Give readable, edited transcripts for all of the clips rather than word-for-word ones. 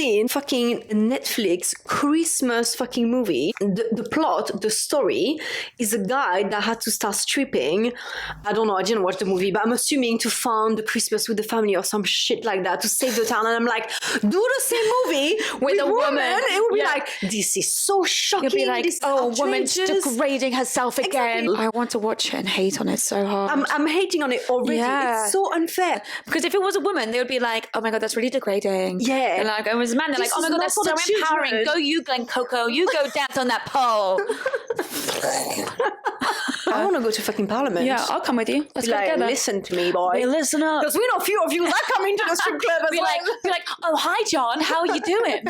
seen fucking Netflix Christmas fucking movie. The plot, the story, is a guy that had to start stripping. I don't know, I didn't watch the movie, but I'm assuming to fund the Christmas with the family or some shit like that, to save the town. And I'm like, do the same movie with a woman. It would be like, this is so shocking. You'll be like, this woman's degrading herself again. Exactly. I want to watch it and hate on it so hard. I'm hating on it already. Yeah. It's so unfair. Because if it was a woman, they would be like, oh my God, that's really degrading. Yeah. And like, it was a man, they're like, oh my God, that's so empowering. Go you, Glen Coco. You go dance on that pole. I want to go to fucking Parliament. Yeah, I'll come with you. Let's go together. Listen to me, boy. Hey, listen up. Because we know a few of you that come into the strip club as be like, oh, hi, John. How are you doing?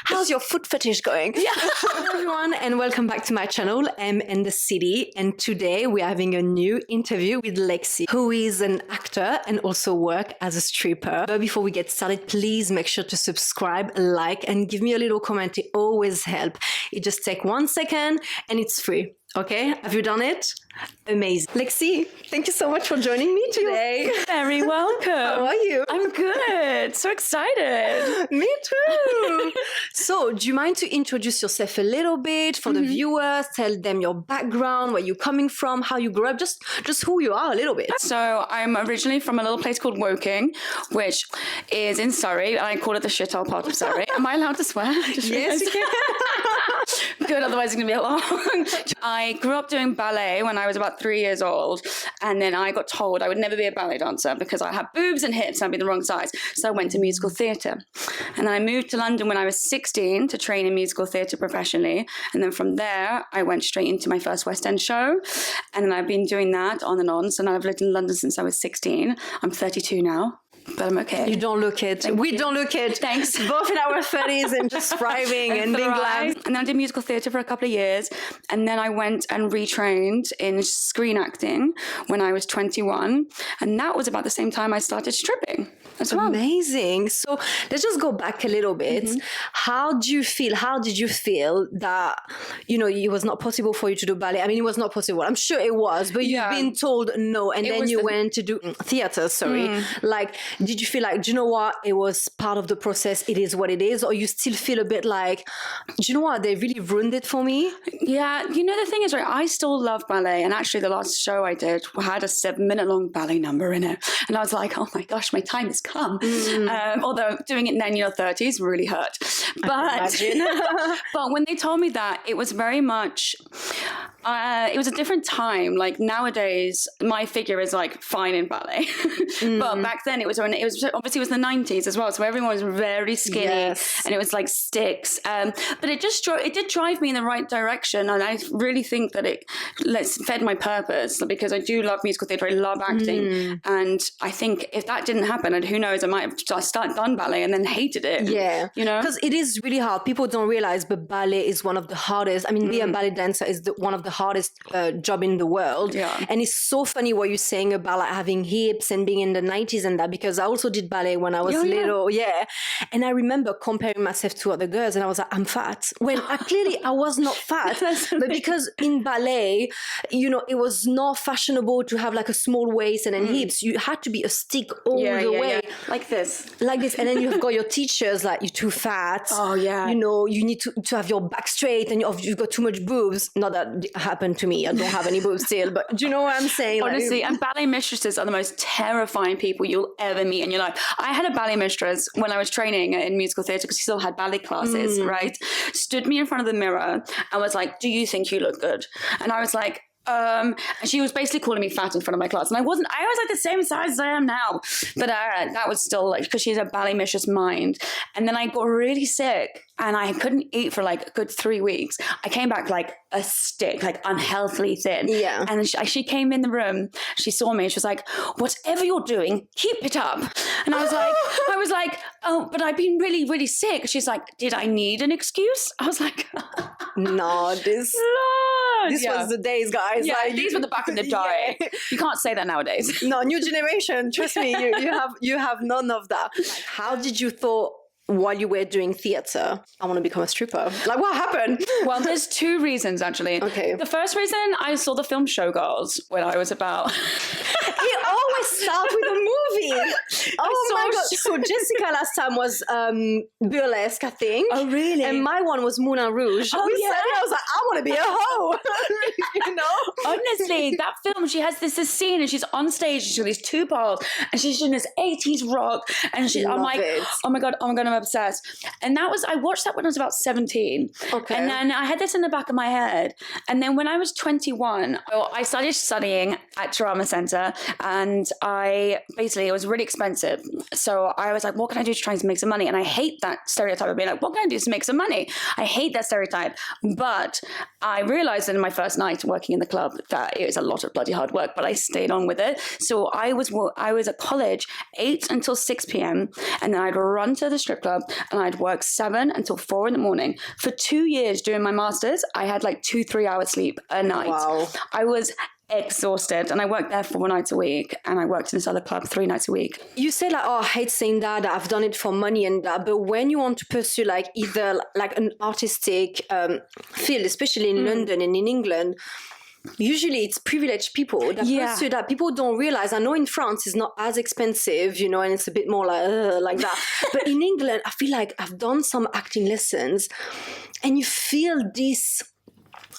How's your foot fetish going? Yeah. Hello, everyone, and welcome back to my channel, M and the City. And today we're having a new interview with Lexi, who is an actor and also work as a stripper. But before we get started, please make sure to subscribe, like, and give me a little comment. It always helps. It just takes 1 second and it's free. Okay, have you done it? Amazing. Lexi, thank you so much for joining me today. You're very welcome. How are you? I'm good. So excited. Me too. So, do you mind to introduce yourself a little bit for the viewers? Tell them your background, where you're coming from, how you grew up, just who you are a little bit. So, I'm originally from a little place called Woking, which is in Surrey. I call it the shithole part of Surrey. Am I allowed to swear? Yes, you can. Good, otherwise it's going to be a long. I grew up doing ballet when I was about 3 years old, and then I got told I would never be a ballet dancer because I had boobs and hips and I'd be the wrong size. So I went to musical theatre. And then I moved to London when I was 16 to train in musical theatre professionally. And then from there, I went straight into my first West End show. And then I've been doing that on and on. So now I've lived in London since I was 16. I'm 32 now. But I'm okay. You don't look it. We don't look it. Thanks. Both in our 30s and just thriving and being glad. And then I did musical theatre for a couple of years. And then I went and retrained in screen acting when I was 21. And that was about the same time I started stripping as well. Amazing. So let's just go back a little bit. How did you feel that, it was not possible for you to do ballet? I mean, it was not possible. I'm sure it was, but you've been told no. And then you went to do theatre, Like, did you feel like, do you know what? It was part of the process. It is what it is. Or you still feel a bit like, do you know what? They really ruined it for me. Yeah. The thing is, right, I still love ballet. And actually the last show I did had a 7-minute long ballet number in it. And I was like, oh my gosh, my time has come. Although doing it in your 30s really hurt. But, but when they told me that, it was very much, it was a different time. Like nowadays, my figure is like fine in ballet. But back then it was obviously it was the 90s as well. So everyone was very skinny and it was like sticks. But it did drive me in the right direction. And I really think that it fed my purpose because I do love musical theatre. I love acting. And I think if that didn't happen, and who knows, I might have just done ballet and then hated it. Yeah. Because it is really hard. People don't realize, but ballet is one of the hardest. I mean, being a ballet dancer is one of the hardest job in the world. Yeah. And it's so funny what you're saying about like having hips and being in the 90s and that, because I also did ballet when I was little. Yeah. And I remember comparing myself to other girls and I was like, I'm fat. When clearly I was not fat. But because in ballet, it was not fashionable to have like a small waist and then hips. You had to be a stick all the way. Yeah. Like this. And then you've got your teachers like, you're too fat. Oh, yeah. You need to have your back straight and you've got too much boobs. Not that it happened to me. I don't have any boobs still. But do you know what I'm saying? Honestly, and ballet mistresses are the most terrifying people you'll ever meet in your life. I had a ballet mistress when I was training in musical theatre because she still had ballet classes, right? Stood me in front of the mirror and was like, do you think you look good? And I was like, and she was basically calling me fat in front of my class. And I was like the same size as I am now. But that was still like, because she's a ballet mistress mind. And then I got really sick and I couldn't eat for like a good 3 weeks. I came back like a stick, like unhealthily thin. Yeah. And she came in the room, she saw me, she was like, whatever you're doing, keep it up. And I was like, oh, but I've been really, really sick. She's like, did I need an excuse? I was like, no, this was the days, guys. Yeah, like, these were the back in the day. Yeah. You can't say that nowadays. No, new generation. Trust me, you have none of that. Like, how did you thought while you were doing theatre, I want to become a stripper? Like, what happened? Well, there's 2 reasons, actually. Okay. The first reason, I saw the film Showgirls when I was about... It always starts with a movie. Oh my God. So Jessica last time was Burlesque, I think. Oh, really? And my one was Moulin Rouge. Oh, yeah. I was like, I want to be a hoe. You know? Honestly, that film, she has this scene and she's on stage, she's with these two balls and she's doing this 80s rock and I'm like, oh my God, I'm obsessed. And I watched that when I was about 17. Okay. And then I had this in the back of my head. And then when I was 21, I started studying at Drama Center and it was really expensive. So I was like, what can I do to try and make some money? And I hate that stereotype of being like, what can I do to make some money? I hate that stereotype. But I realized in my first night working in the club that it was a lot of bloody hard work, but I stayed on with it. So I was at college 8 until 6 p.m. and then I'd run to the strip club and I'd work 7 until 4 in the morning. For 2 years during my master's, I had like 2-3 hours sleep a night. Wow. I was exhausted and I worked there 4 nights a week and I worked in this other club 3 nights a week. You say like, oh, I hate saying that, I've done it for money and that, but when you want to pursue like either like an artistic field, especially in London and in England, usually it's privileged people that pursue that. People don't realize. I know in France it's not as expensive, you know, and it's a bit more like that. But in England, I feel like I've done some acting lessons and you feel this,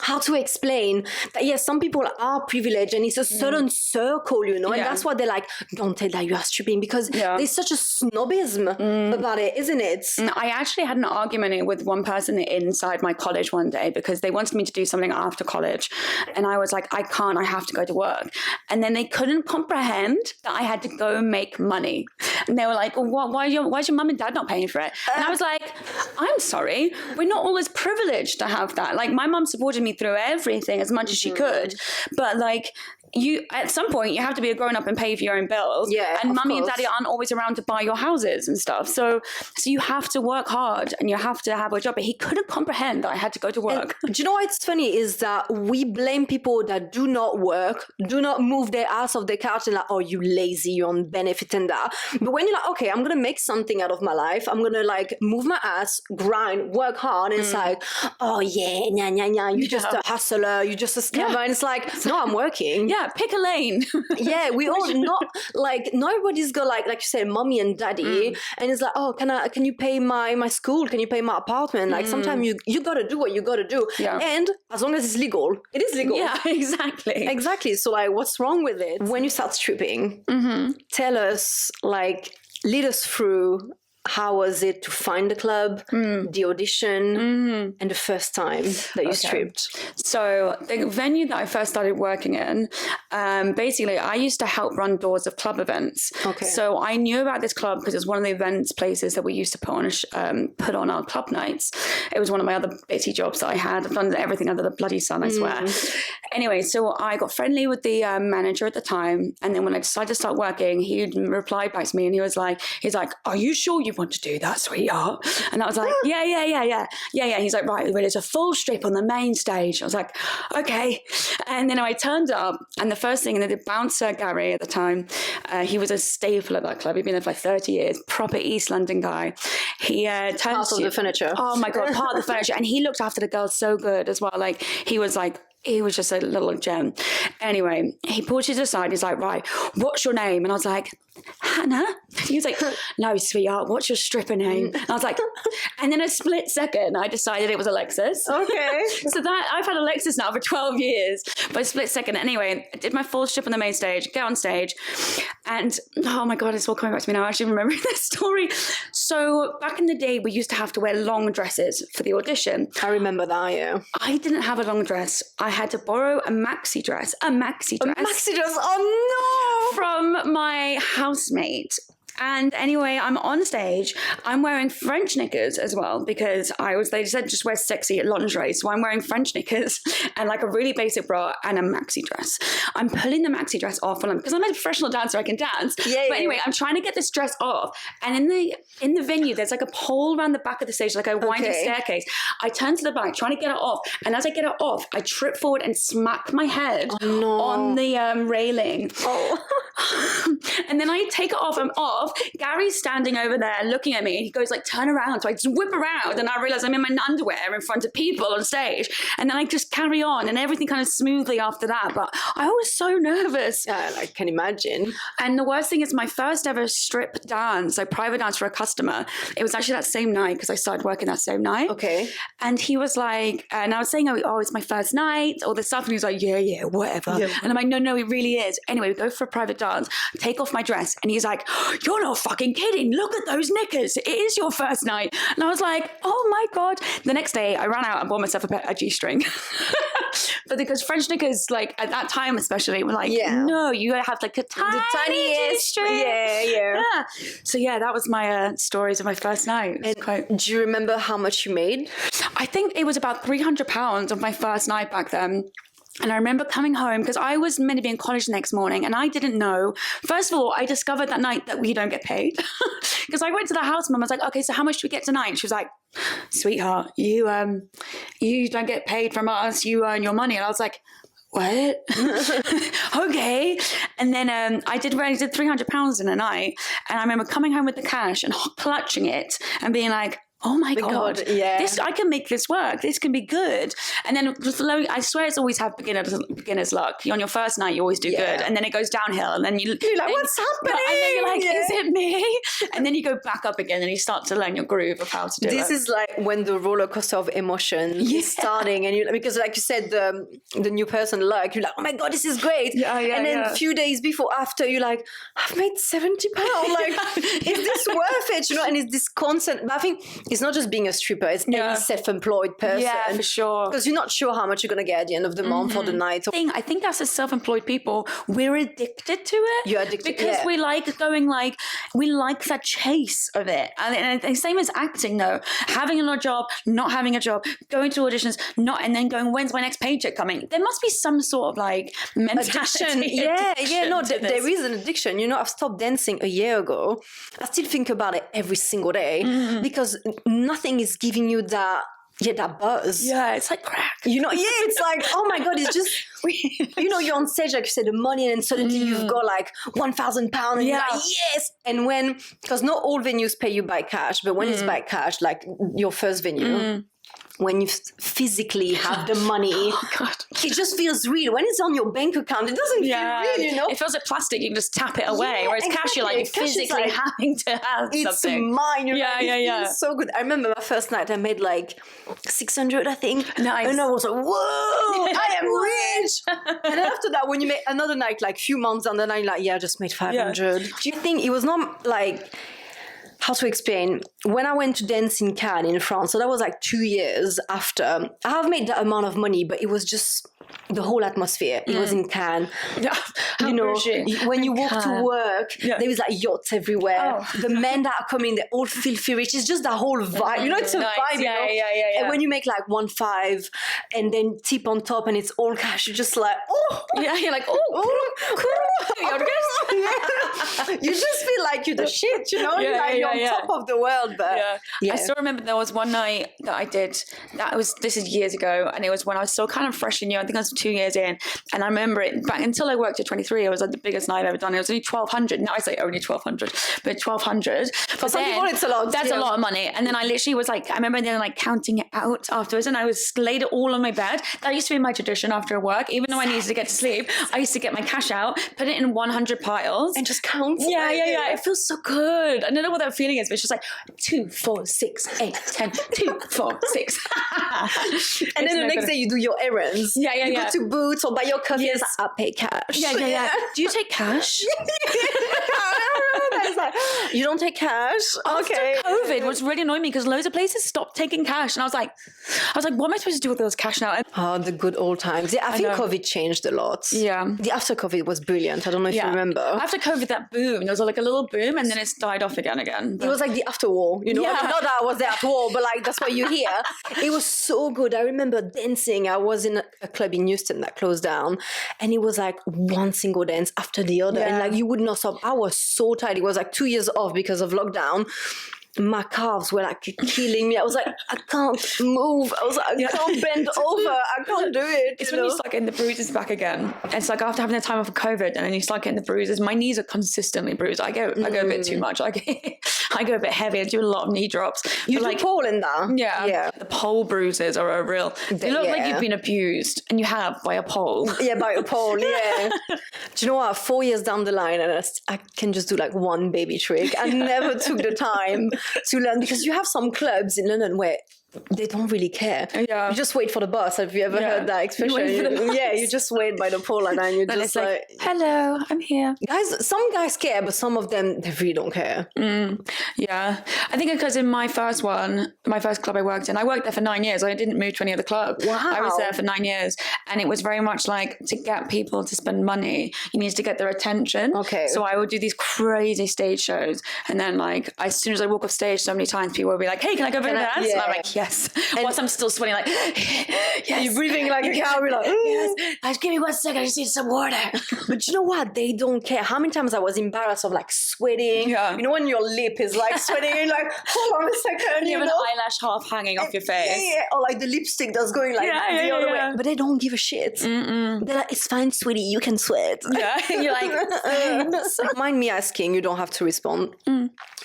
how to explain that, yes, some people are privileged and it's a certain circle, you know, and that's why they're like, don't tell that you are stripping, because there's such a snobism about it, isn't it? I actually had an argument with one person inside my college one day because they wanted me to do something after college and I was like, I can't, I have to go to work. And then they couldn't comprehend that I had to go make money. And they were like, well, why's your mum and dad not paying for it? And I was like, I'm sorry, we're not all as privileged to have that. Like my mum supported me through everything as much as she could, but like you at some point you have to be a grown-up and pay for your own bills, and mummy and daddy aren't always around to buy your houses and stuff, so you have to work hard and you have to have a job. But he couldn't comprehend that I had to go to work. And do you know what's funny is that we blame people that do not work, do not move their ass off the couch and like, oh, you lazy, you're on benefit and that. But when you're like, okay, I'm gonna make something out of my life, I'm gonna like move my ass, grind, work hard, and it's like, oh yeah, you're just a hustler, you're just a scammer, and it's like, no, I'm working. Pick a lane. We all not like, not everybody's got like you said, mommy and daddy, and it's like, oh, can you pay my school? Can you pay my apartment? Like sometimes you gotta do what you gotta do, and as long as it's legal, it is legal. Yeah, exactly. So like, what's wrong with it? When you start stripping, tell us, like, lead us through. How was it to find the club, the audition, and the first time that you stripped? So the venue that I first started working in, basically I used to help run doors of club events. Okay. So I knew about this club because it was one of the events places that we used to put on our club nights. It was one of my other bitty jobs that I had. I've done everything under the bloody sun, I swear. Anyway, so I got friendly with the manager at the time. And then when I decided to start working, he replied back to me and he's like, are you sure you want to do that, sweetheart? And I was like, yeah. He's like, right, well, it's a full strip on the main stage. I was like, okay. And then I turned up and the first thing, and the bouncer, Gary, at the time, he was a staple at that club. He'd been there for like 30 years, proper East London guy. He turned part of the furniture. Oh my God, part of the furniture. And he looked after the girls so good as well. Like he was just a little gem. Anyway, he pulled us aside. He's like, right, what's your name? And I was like, Hannah. He was like, no, sweetheart, what's your stripper name? And I was like, and in a split second, I decided it was Alexis. Okay. So that I've had Alexis now for 12 years, by a split second. Anyway, I did my full strip on the main stage, get on stage, and oh my God, it's all coming back to me now. I actually remember this story. So back in the day, we used to have to wear long dresses for the audition. I remember that, yeah. I didn't have a long dress. I had to borrow a maxi dress. A maxi dress, oh no! From my housemate. And anyway, I'm on stage. I'm wearing French knickers as well because they said just wear sexy lingerie. So I'm wearing French knickers and like a really basic bra and a maxi dress. I'm pulling the maxi dress off because I'm a professional dancer. I can dance. But anyway, I'm trying to get this dress off. And in the venue, there's like a pole around the back of the stage, like a winding staircase. I turn to the back, trying to get it off. And as I get it off, I trip forward and smack my head on the railing. Oh. And then I take it off. I'm off. off. Gary's standing over there looking at me, and he goes like, turn around. So I just whip around, and I realize I'm in my underwear in front of people on stage. And then I just carry on, and everything kind of smoothly after that. But I was so nervous. Yeah, I can imagine. And the worst thing is my first ever strip dance, so private dance for a customer. It was actually that same night because I started working that same night. Okay. And he was like, and I was saying, oh, it's my first night, all this stuff. And he was like, yeah, whatever. Yeah. And I'm like, no, it really is. Anyway, we go for a private dance, take off my dress. And he's like, you're not fucking kidding. Look at those knickers. It is your first night. And I was like, oh my God. The next day I ran out and bought myself a G-string. But because French knickers, like at that time especially, were like, no, you gotta have like the tiniest G-string. Yeah. So yeah, that was my stories of my first night. Do you remember how much you made? I think it was about £300 of my first night back then. And I remember coming home because I was meant to be in college the next morning and I didn't know. First of all, I discovered that night that we don't get paid because I went to the house mum. I was like, okay, so how much do we get tonight? And she was like, sweetheart, you don't get paid from us. You earn your money. And I was like, what? Okay. And then I did £300 in a night. And I remember coming home with the cash and clutching it and being like, oh my God, I can make this work. This can be good. And then I swear it's always have beginner's luck. On your first night, you always do good. And then it goes downhill. And then you're like, what's happening? And then you're like, is it me? And then you go back up again and you start to learn your groove of how to do it. This is like when the roller coaster of emotion is starting. And because like you said, the new person luck, you're like, oh my God, this is great. And then a few days after, you're like, I've made £70. Like, is this worth it? And it's this constant, but I think it's not just being a stripper, it's any self-employed person. Yeah, for sure. Because you're not sure how much you're going to get at the end of the month or the night. I think as a self-employed people, we're addicted to it. You're addicted. Because we like going we like that chase of it. And same as acting though. Having another job, not having a job, going to auditions, and then going, when's my next paycheck coming? There must be some sort of addiction. There is an addiction. I've stopped dancing a year ago. I still think about it every single day because nothing is giving you that buzz. Yeah, it's like crack. It's like, oh my God, it's just, you're on stage, like you said, the money, and suddenly you've got like £1,000 and you're like, yes. And because not all venues pay you by cash, but when it's by cash, like your first venue, when you physically have the money, it just feels real. When it's on your bank account, it doesn't feel real, It feels like plastic. You can just tap it away. Whereas cash, you're like physically having to have it's something. Mine. It feels so good. I remember my first night, I made like 600, I think. Nice. And I was like, whoa, I am rich. And after that, when you make another night, like a few months down the line, like, I just made 500. Do you think it was not like... How to explain? When I went to dance in Cannes in France, so that was like 2 years after, I have made that amount of money, but it was just the whole atmosphere. It was in Cannes. When you walk to work, there is like yachts everywhere. The men that are coming, they're all filthy rich. It's just that whole vibe. It's a vibe. And when you make like 1.5 and then tip on top and it's all cash, you're just like, you're like, you just feel like you're the shit, you're on top of the world. But I still remember there was one night that I did, this is years ago, and it was when I was still kind of fresh and new. I think I was 2 years in, and I remember it back until I worked at 23. It was like the biggest night I've ever done. It was only 1,200. Now I say only 1,200, but 1,200. For some people, it's a lot. That's a lot of money. And then I literally was like, I remember then like counting it out afterwards, and I was laid it all on my bed. That used to be my tradition after work. Even though I needed to get to sleep, I used to get my cash out, put it in 100 piles, and just count. Yeah. It feels so good. I don't know what that feeling is, but it's just like 2, 4, 6, 8, 10, 2, 4, 6. And then the next day you do your errands. You go to Boots or buy your coffee. Yes. I pay cash. Yeah. Do you take cash? You don't take cash? Okay. After COVID, what's really annoying me because loads of places stopped taking cash, and I was like, what am I supposed to do with those cash now? The good old times. Yeah, I think COVID changed a lot. Yeah. The after COVID was brilliant. I don't know if you remember. After COVID, that boom, there was like a little boom, and then it's died off again. But... It was like the after war, not that I was there at war, but like that's what you hear. It was so good. I remember dancing. I was in a club in Houston that closed down, and it was like one single dance after the other, and like you would not stop. I was so tired. It was like 2 years off because of lockdown. my calves were like killing me. I was like, I can't move. I was like, I can't bend over. I can't do it. It's when you start getting the bruises back again. It's like after having the time off of COVID, and then you start getting the bruises. My knees are consistently bruised. I go a bit too much. I go a bit heavy. I do a lot of knee drops. You do pole in that? Yeah. The pole bruises are a real. They look like you've been abused, and you have by a pole. Yeah, by a pole. Yeah. Do you know what? 4 years down the line, and I can just do like one baby trick. I never took the time to learn, because you have some clubs in London where they don't really care. Yeah. You just wait for the bus. Have you ever heard that expression? You just wait by the pole and then you just like, hello, I'm here. Guys, some guys care, but some of them, they really don't care. Yeah. I think because in my first club I worked in, I worked there for 9 years. I didn't move to any other club. Wow. I was there for 9 years. And it was very much like, to get people to spend money, you need to get their attention. Okay. So I would do these crazy stage shows. And then like, as soon as I walk off stage, so many times people would be like, hey, can I go over and dance? And I'm like, yes. And whilst I'm still sweating, like, yes. You're breathing like a cow. You're like, yes. Give me 1 second. I just need some water. But you know what? They don't care. How many times I was embarrassed of like sweating? Yeah. You know, when your lip is like sweating, you're like, hold on a second. You have an eyelash half hanging off your face. Yeah. Or like the lipstick that's going like the other way. But they don't give a shit. They're like, it's fine, sweetie. You can sweat. Yeah. You're like, thanks. Mind me asking, you don't have to respond.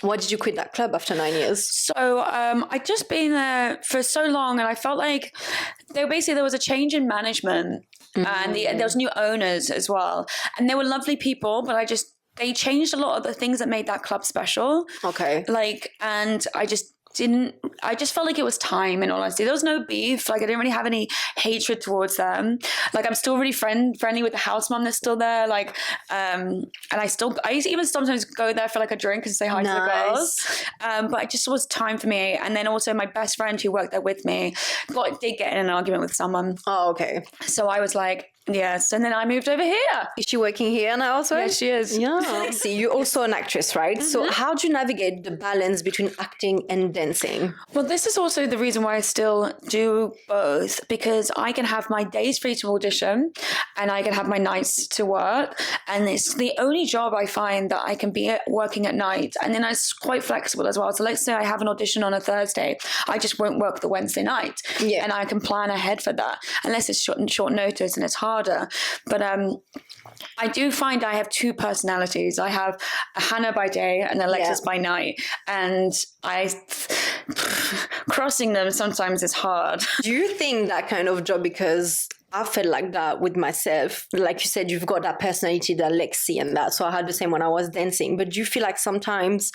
Why did you quit that club after 9 years? So I'd just been there for so long, and I felt like there was a change in management, and there was new owners as well, and they were lovely people, but they changed a lot of the things that made that club special. Okay. And I just felt like it was time, in all honesty. There was no beef. Like, I didn't really have any hatred towards them. Like, I'm still really friendly with the house mom that's still there. Like, and I even sometimes go there for like a drink and say hi to the girls. But it just was time for me. And then also my best friend who worked there with me did get in an argument with someone. Oh, okay. So I was like, yes, and then I moved over here. Is she working here now also? Yes, she is. Yeah. Lexi, you're also an actress, right? So how do you navigate the balance between acting and dancing? Well, this is also the reason why I still do both, because I can have my days free to audition and I can have my nights to work. And it's the only job I find that I can be working at night. And then it's quite flexible as well. So let's say I have an audition on a Thursday. I just won't work the Wednesday night. Yeah. And I can plan ahead for that, unless it's short notice and it's harder. But I do find I have two personalities. I have a Hannah by day and Alexis by night. And crossing them sometimes is hard. Do you think that kind of job, because I felt like that with myself, like you said, you've got that personality, that Lexi and that. So I had the same when I was dancing. But do you feel like sometimes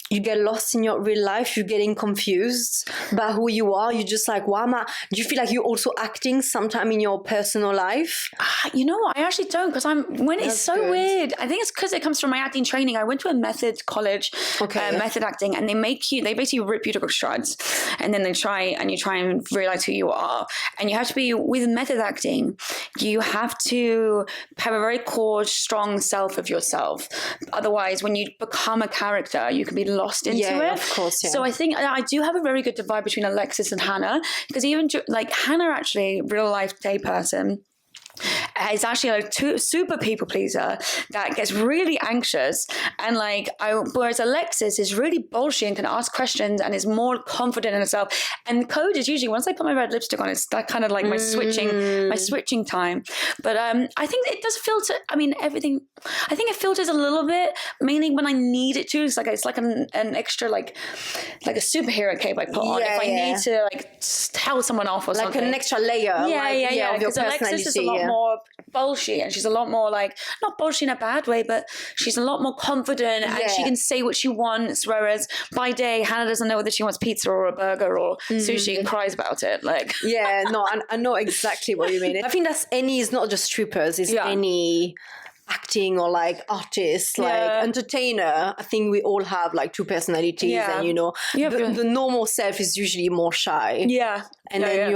you get lost in your real life, you're getting confused by who you are, you're just like, why am I? Do you feel like you're also acting sometime in your personal life? You know what? I actually don't, because it's so good. Weird. I think it's because it comes from my acting training. I went to a method college, method acting, and they basically rip you to shreds, and then you try and realize who you are. And you have to be, with method acting, you have to have a very core, strong self of yourself. Otherwise, when you become a character, you can be lost into it. Of course, yeah. So I think I do have a very good divide between Alexis and Hannah, because even like Hannah, actually, real life day person, is actually a super people pleaser that gets really anxious, and whereas Alexis is really bullshit and can ask questions and is more confident in herself. And the code is usually, once I put my red lipstick on, it's that kind of like my switching time. But I think it does filter. I mean, everything. I think it filters a little bit, mainly when I need it to. It's like an extra like a superhero cape I put on if I need to tell someone off or something. Like an extra layer. Yeah. Because Alexis is a lot more bullshit, and she's a lot more not bullshit in a bad way, but she's a lot more confident and she can say what she wants, whereas by day Hannah doesn't know whether she wants pizza or a burger or sushi and cries about it. I know exactly what you mean. I think it's not just strippers, it's any acting or artists, entertainer. I think we all have two personalities, and the normal self is usually more shy, and then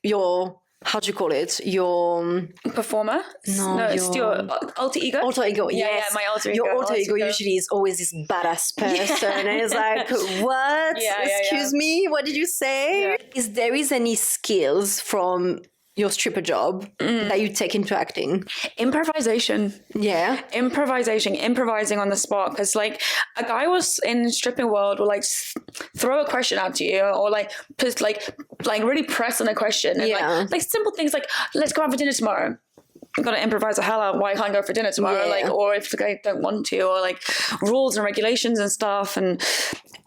your how do you call it? Your performer? No, it's your alter ego. Alter ego, yes. Yeah, my alter ego. Your alter ego usually is always this badass person, and it's like, what? Excuse me, what did you say? Yeah. Is there any skills from your stripper job that you take into acting? Improvisation. Yeah. Improvising on the spot. Because like a guy was in stripping world will like throw a question out to you, or like just like really press on a question. And like simple things like, let's go out for dinner tomorrow. I'm going to improvise the hell out why I can't go for dinner tomorrow. Like, or if the guy don't want to, or like rules and regulations and stuff. And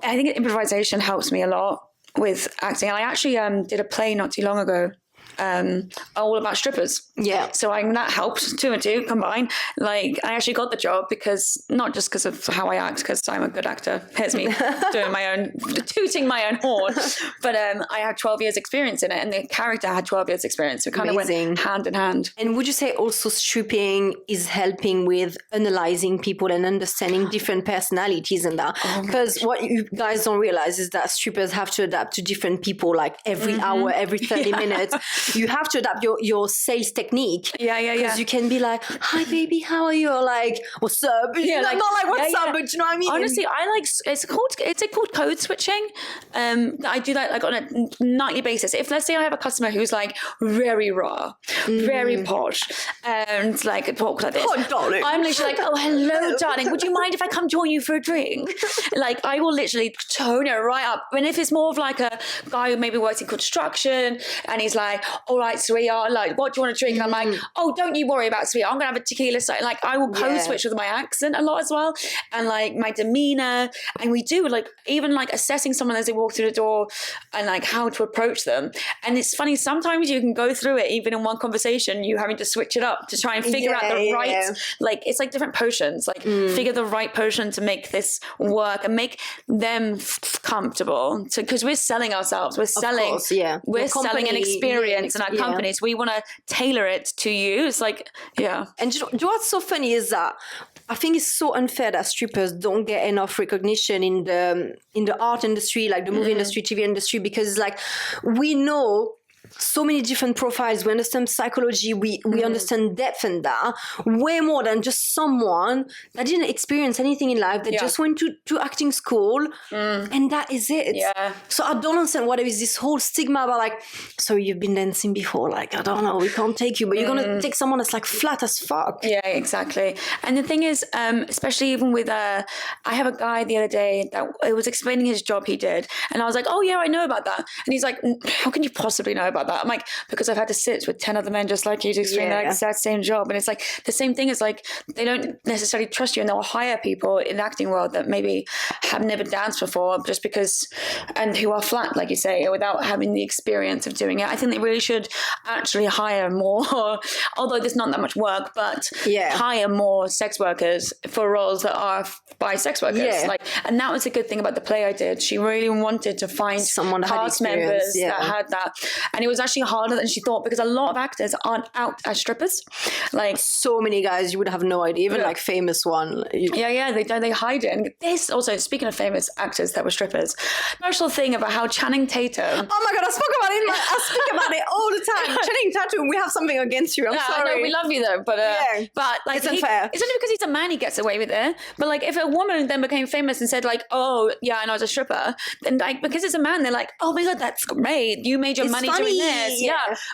I think improvisation helps me a lot with acting. And I actually did a play not too long ago, all about strippers. Yeah. So that helped, 2 and 2 combined. Like I actually got the job because, not just because of how I act, because I'm a good actor. Here's me doing my own, tooting my own horn. But I had 12 years experience in it, and the character had 12 years experience. So it kind of went hand in hand. And would you say also stripping is helping with analyzing people and understanding different personalities and that? Because what you guys don't realize is that strippers have to adapt to different people like every hour, every 30 minutes. You have to adapt your sales technique. Because you can be like, hi baby, how are you? Or like, what's up? Yeah, like, not like what's up, but you know what I mean? Honestly, I like, it's called code switching. I do that like on a nightly basis. If let's say I have a customer who's like very raw, very posh, and like talk like this. Oh, darling. I'm literally like, oh, hello, darling. Would you mind if I come join you for a drink? Like I will literally tone it right up. And if it's more of like a guy who maybe works in construction and he's like, all right, sweetheart, like, what do you want to drink? And I'm like, oh, don't you worry about sweetheart. I'm going to have a tequila. So, like, I will code switch with my accent a lot as well. And like my demeanor. And we do like, even like assessing someone as they walk through the door and like how to approach them. And it's funny, sometimes you can go through it, even in one conversation, you having to switch it up to try and figure out the right, like, it's like different potions, like figure the right potion to make this work and make them comfortable. Because we're selling ourselves. We're selling, we're selling an experience in our companies. We want to tailor it to you. It's like, And you know what's so funny is that I think it's so unfair that strippers don't get enough recognition in the art industry, like the movie industry, TV industry, because like we know so many different profiles. We understand psychology. We understand depth in that way more than just someone that didn't experience anything in life, that just went to acting school and that is it. So I don't understand why there is this whole stigma about like, so you've been dancing before, like, I don't know, we can't take you, but you're gonna take someone that's like flat as fuck. Yeah, exactly. And the thing is, especially even with I have a guy the other day that was explaining his job he did, and I was like, oh yeah, I know about that. And he's like, how can you possibly know about that? I'm like, because I've had to sit with 10 other men just like you to explain the exact same job. And it's like the same thing is like, they don't necessarily trust you, and they'll hire people in the acting world that maybe have never danced before just because, and who are flat, like you say, without having the experience of doing it. I think they really should actually hire more, although there's not that much work, but hire more sex workers for roles that are by sex workers. Like, and that was a good thing about the play I did. She really wanted to find someone cast members that had that. And it was actually harder than she thought, because a lot of actors aren't out as strippers. Like so many guys, you would have no idea, even like famous one. They hide it. And this also, speaking of famous actors that were strippers, special thing about how Channing Tatum. Oh my God, I speak about it all the time. Channing Tatum, we have something against you. I'm sorry. No, we love you though, but like it's unfair. It's only because he's a man he gets away with it. But like if a woman then became famous and said like, oh yeah, and I was a stripper, then like because it's a man, they're like, oh my God, that's great. You made your money doing this.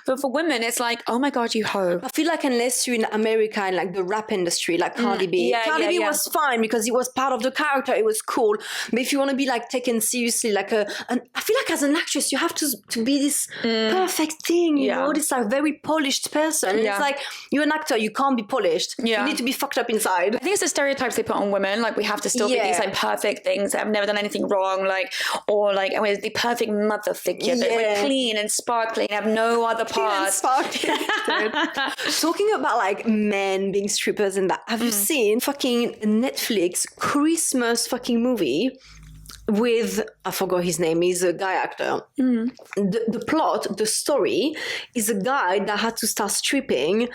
But for women, it's like, oh my God, you hoe. I feel like unless you're in America and like the rap industry, like Cardi B. Cardi B was fine because it was part of the character. It was cool. But if you want to be like taken seriously, like I feel like as an actress, you have to be this perfect thing, you know, this like very polished person. It's like, you're an actor, you can't be polished. You need to be fucked up inside. I think it's the stereotypes they put on women. Like we have to still be these like perfect things that have never done anything wrong. Like, or like, I mean, the perfect mother figure that we're clean and sparkling, have no other parts. Talking about like men being strippers and that, have you seen fucking Netflix Christmas fucking movie with, I forgot his name, he's a guy actor. The plot, the story, is a guy that had to start stripping.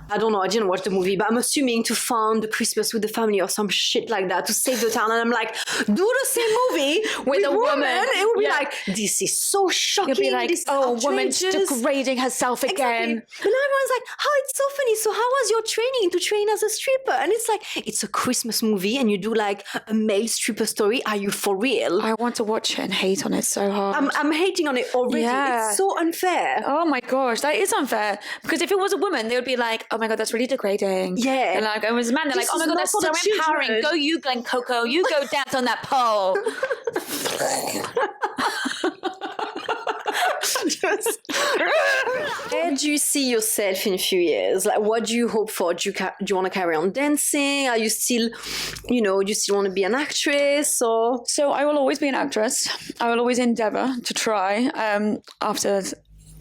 I don't know, I didn't watch the movie, but I'm assuming to fund the Christmas with the family or some shit like that, to save the town. And I'm like, do the same movie with a woman. It would be like, this is so shocking. You'd be like, oh, a woman's degrading herself again. Exactly. But now everyone's like, oh, it's so funny. So how was your training to train as a stripper? And it's like, it's a Christmas movie and you do like a male stripper story. Are you for real? feel. I want to watch it and hate on it so hard. I'm hating on it already. Yeah. It's so unfair. Oh my gosh, that is unfair. Because if it was a woman, they would be like, "Oh my god, that's really degrading." Yeah. And like, it was a man, they're like, "Oh my god, that's so empowering. Go you, Glen Coco. You go dance on that pole." Where do you see yourself in a few years? Like, what do you hope for? Do you want to carry on dancing? Are you still, do you still want to be an actress? Or so I will always be an actress. I will always endeavor to try.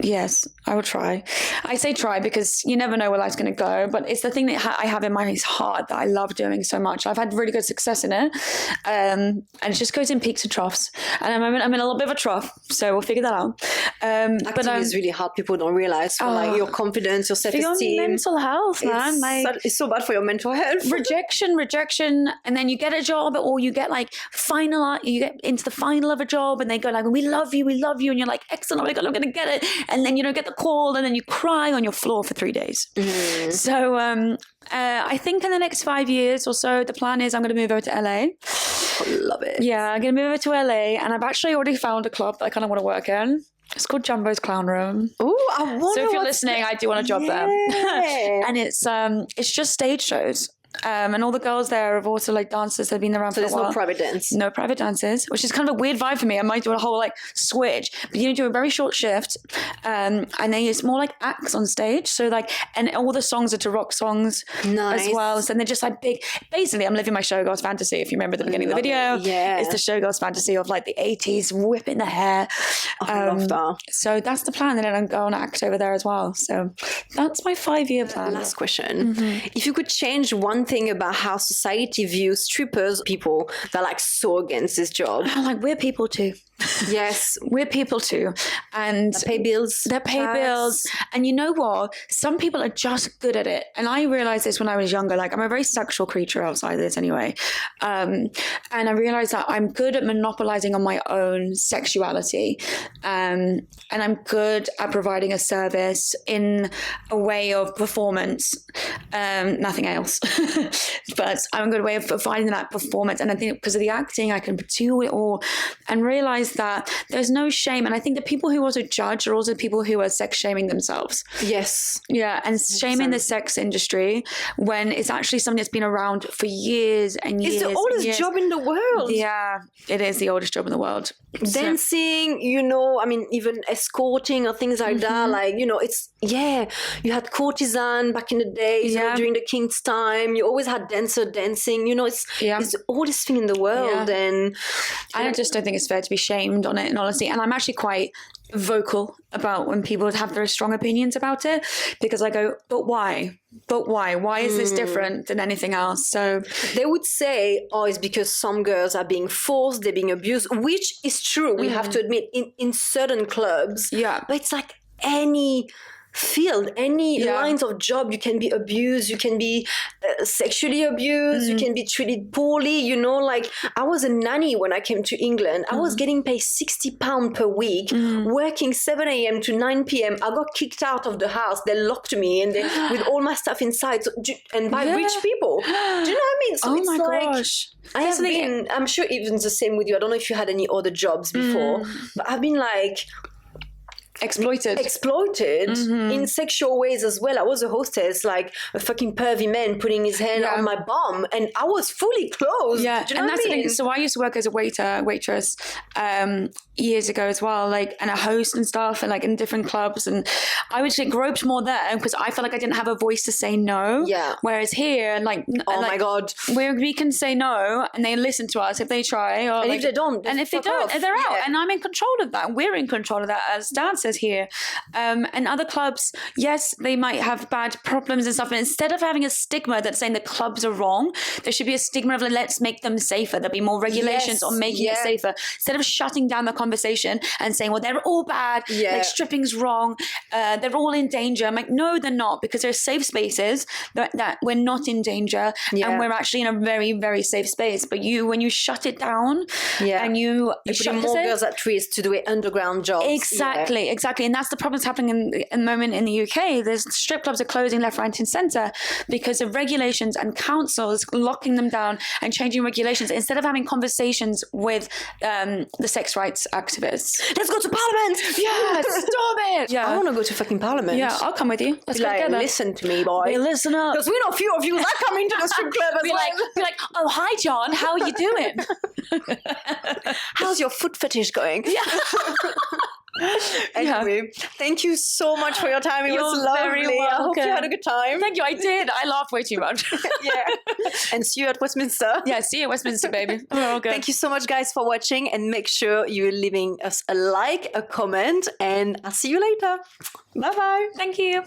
Yes, I will try. I say try because you never know where life's going to go, but it's the thing that I have in my heart that I love doing so much. I've had really good success in it, and it just goes in peaks and troughs. And I'm in a little bit of a trough, so we'll figure that out. Acting is really hard. People don't realize for like your confidence, your self-esteem, for your mental health, man. It's so bad for your mental health. rejection, and then you get a job, or you get like you get into the final of a job, and they go like, "We love you," and you're like, "Excellent! Oh my god, I'm going to get it." And then you don't get the call, and then you cry on your floor for 3 days. Mm. So I think in the next 5 years or so, the plan is I'm going to move over to LA. I love it. Yeah, I'm going to move over to LA, and I've actually already found a club that I kind of want to work in. It's called Jumbo's Clown Room. Oh, I want to. So if you're listening, I do want a job there. And it's just stage shows. And all the girls there have also like dancers that have been around for a while. So there's no private dance? No private dances, which is kind of a weird vibe for me. I might do a whole like switch, but you do a very short shift. And then it's more like acts on stage. So like, and all the songs are to rock songs as well. So they're just like big, basically I'm living my showgirls fantasy. If you remember the beginning of the video, it's the showgirls fantasy of like the 80s, whipping the hair. I love that. So that's the plan. And then I'm going to act over there as well. So that's my 5-year plan. Last question. Mm-hmm. If you could change one thing about how society views strippers, people that are like so against this job. I'm like, we're people too. Yes, we're people too, and they pay bills. They pay bills, and you know what? Some people are just good at it. And I realized this when I was younger. Like I'm a very sexual creature outside of this, anyway. And I realized that I'm good at monopolizing on my own sexuality, and I'm good at providing a service in a way of performance. Nothing else, but I'm a good way of providing that performance. And I think because of the acting, I can do it all, and realize that there's no shame. And I think the people who also judge are also people who are sex shaming themselves. Yes. Yeah. And shaming the sex industry when it's actually something that's been around for years and years. It's the oldest job in the world. Yeah, it is the oldest job in the world. Dancing, even escorting or things like that. Like, you had courtesan back in the days, during the king's time. You always had dancer dancing. It's the oldest thing in the world. And I just don't think it's fair to be shamed on it, in honesty. And I'm actually quite vocal about when people have very strong opinions about it, because I go, but why? Why is this different than anything else? So they would say, it's because some girls are being forced, they're being abused, which is true. We have to admit in certain clubs. Yeah. But it's like any field, any lines of job, you can be abused, you can be sexually abused, you can be treated poorly. Like I was a nanny when I came to England. I was getting paid £60 per week, working 7 a.m. to 9 p.m. I got kicked out of the house. They locked me and with all my stuff inside, and by rich people. Do you know what I mean? So it's gosh. I'm sure even the same with you. I don't know if you had any other jobs before, but I've been like exploited in sexual ways as well. I was a hostess, like a fucking pervy man putting his hand on my bum, and I was fully clothed. Yeah, do you know and what that's I mean? the thing. So I used to work as a waitress years ago as well, like, and a host and stuff, and like in different clubs, and I would get groped more there because I felt like I didn't have a voice to say no. Yeah. Whereas here, like, my god, where we can say no, and they listen to us if they try, or and if they don't, they're out, and I'm in control of that. We're in control of that as dancers here. And other clubs, yes, they might have bad problems and stuff. And instead of having a stigma that's saying the clubs are wrong, there should be a stigma of let's make them safer. There'll be more regulations on making it safer. Instead of shutting down the conversation and saying, well, they're all bad, like stripping's wrong, they're all in danger. I'm like, no, they're not, because there's safe spaces that we're not in danger and we're actually in a very, very safe space. But when you shut it down and you put more girls at risk to do underground jobs. Exactly. And that's the problem that's happening in the moment in the UK. There's strip clubs are closing left, right and centre because of regulations and councils locking them down and changing regulations instead of having conversations with the sex rights activists. Let's go to Parliament! Yeah, stop it! Yeah, I want to go to fucking Parliament. Yeah, I'll come with you. Let's go together. Listen to me, boy. Hey, listen up. Because we know a few of you that come into the strip club as well. Be like, oh, hi, John. How are you doing? How's your foot fetish going? Yeah. Anyway, thank you so much for your time. It was lovely. I hope you had a good time. Thank you. I did. I laughed way too much. And see you at Westminster. Yeah, see you at Westminster, baby. We're all good. Thank you so much, guys, for watching. And make sure you're leaving us a like, a comment, and I'll see you later. Bye-bye. Thank you.